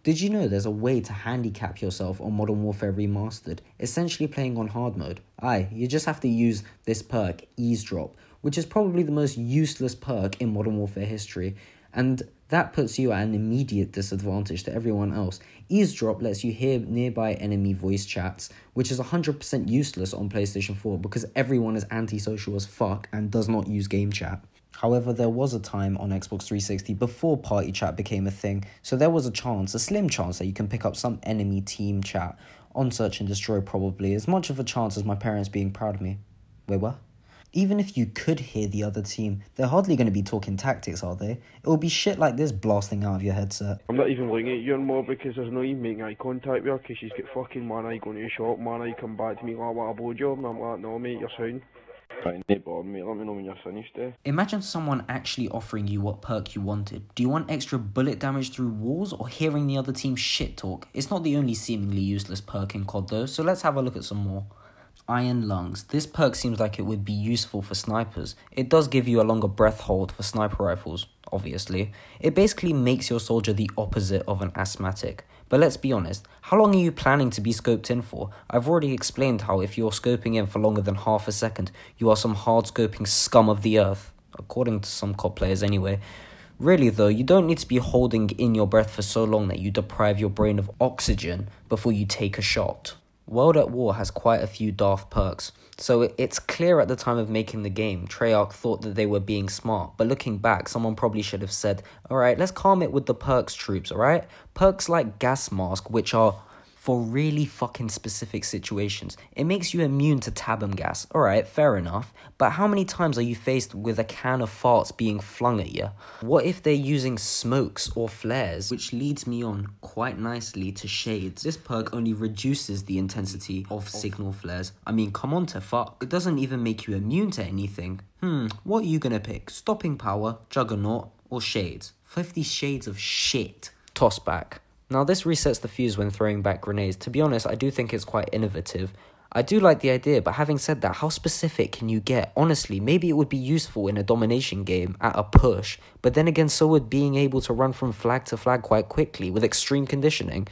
Did you know there's a way to handicap yourself on Modern Warfare Remastered, essentially playing on hard mode? Aye, you just have to use this perk, Eavesdrop, which is probably the most useless perk in Modern Warfare history, and that puts you at an immediate disadvantage to everyone else. Eavesdrop lets you hear nearby enemy voice chats, which is 100% useless on PlayStation 4 because everyone is antisocial as fuck and does not use game chat. However, there was a time on Xbox 360 before party chat became a thing, so there was a slim chance that you can pick up some enemy team chat on Search and Destroy probably, as much of a chance as my parents being proud of me. Wait, what? Even if you could hear the other team, they're hardly going to be talking tactics, are they? It will be shit like this blasting out of your headset. I'm not even looking at you anymore because there's no even making eye contact with her because she's got fucking one eye going to the shop, one eye come back to me like, I want a blowjob, and I'm like, no mate, you're sound. Right, no problem mate, let me know when you're finished eh? Imagine someone actually offering you what perk you wanted. Do you want extra bullet damage through walls or hearing the other team shit talk? It's not the only seemingly useless perk in COD though, so let's have a look at some more. Iron Lungs. This perk seems like it would be useful for snipers. It does give you a longer breath hold for sniper rifles, obviously. It basically makes your soldier the opposite of an asthmatic. But let's be honest, how long are you planning to be scoped in for? I've already explained how if you're scoping in for longer than half a second, you are some hard scoping scum of the earth. According to some COD players anyway. Really though, you don't need to be holding in your breath for so long that you deprive your brain of oxygen before you take a shot. World at War has quite a few daft perks, so it's clear at the time of making the game, Treyarch thought that they were being smart, but looking back, someone probably should have said, alright, let's calm it with the perks troops, alright? Perks like Gas Mask, which are for really fucking specific situations. It makes you immune to Tabum gas, alright, fair enough, but how many times are you faced with a can of farts being flung at you? What if they're using smokes or flares? Which leads me on quite nicely to Shades. This perk only reduces the intensity of signal flares. I mean, come on to fuck. It doesn't even make you immune to anything. What are you gonna pick? Stopping Power, Juggernaut, or Shades? 50 Shades of shit. Toss back. Now this resets the fuse when throwing back grenades. To be honest, I do think it's quite innovative. I do like the idea, but having said that, how specific can you get? Honestly, maybe it would be useful in a domination game at a push, but then again so would being able to run from flag to flag quite quickly with extreme conditioning.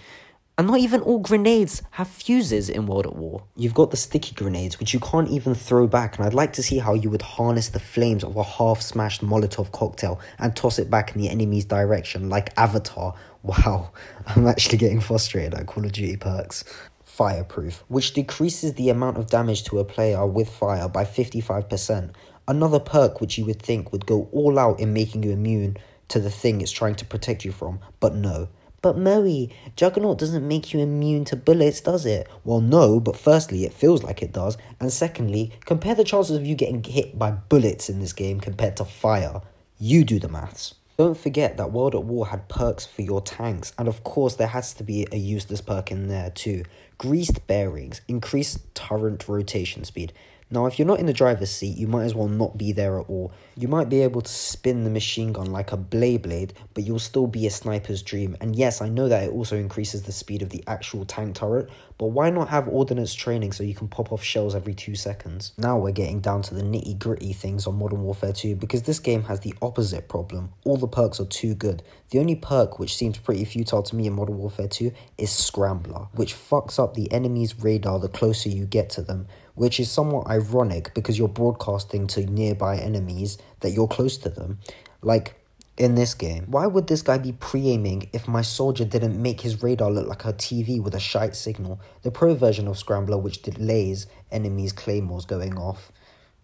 And not even all grenades have fuses in World at War. You've got the sticky grenades, which you can't even throw back, and I'd like to see how you would harness the flames of a half-smashed Molotov cocktail and toss it back in the enemy's direction, like Avatar. Wow, I'm actually getting frustrated at Call of Duty perks. Fireproof, which decreases the amount of damage to a player with fire by 55%. Another perk which you would think would go all out in making you immune to the thing it's trying to protect you from, but no. But Moe, Juggernaut doesn't make you immune to bullets, does it? Well, no, but firstly, it feels like it does, and secondly, compare the chances of you getting hit by bullets in this game compared to fire. You do the maths. Don't forget that World at War had perks for your tanks, and of course there has to be a useless perk in there too. Greased bearings, increased turret rotation speed. Now if you're not in the driver's seat, you might as well not be there at all. You might be able to spin the machine gun like a blade, but you'll still be a sniper's dream. And yes, I know that it also increases the speed of the actual tank turret, but why not have ordnance training so you can pop off shells every 2 seconds? Now we're getting down to the nitty gritty things on Modern Warfare 2 because this game has the opposite problem. All the perks are too good. The only perk which seems pretty futile to me in Modern Warfare 2 is Scrambler, which fucks up the enemy's radar the closer you get to them, which is somewhat ironic because you're broadcasting to nearby enemies that you're close to them. Like in this game, why would this guy be pre-aiming if my soldier didn't make his radar look like a TV with a shite signal? The pro version of Scrambler, which delays enemies' claymores going off,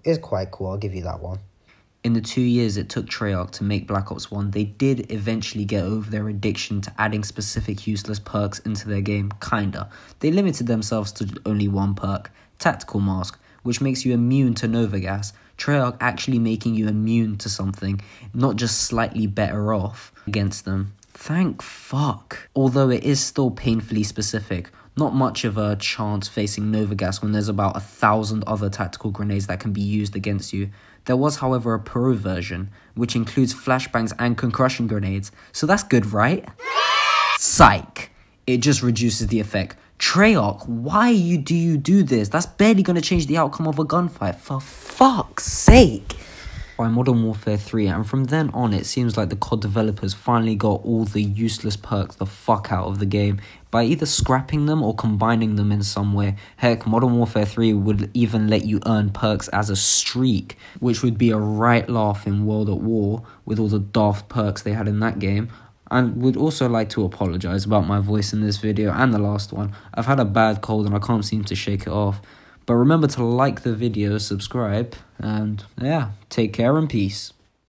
is quite cool, I'll give you that one. In the 2 years it took Treyarch to make Black Ops 1, they did eventually get over their addiction to adding specific useless perks into their game, kinda. They limited themselves to only one perk, Tactical Mask, which makes you immune to Nova Gas. Treyarch actually making you immune to something, not just slightly better off against them. Thank fuck. Although it is still painfully specific, not much of a chance facing Nova Gas when there's about 1,000 other tactical grenades that can be used against you. There was, however, a pro version, which includes flashbangs and concussion grenades, so that's good, right? Psych. It just reduces the effect. Treyarch, why do you do this? That's barely going to change the outcome of a gunfight, for fuck's sake. by Modern Warfare 3, and from then on it seems like the COD developers finally got all the useless perks the fuck out of the game by either scrapping them or combining them in some way. Heck, Modern Warfare 3 would even let you earn perks as a streak, which would be a right laugh in World at War with all the daft perks they had in that game. And would also like to apologise about my voice in this video and the last one. I've had a bad cold and I can't seem to shake it off. But remember to like the video, subscribe, and yeah, take care and peace.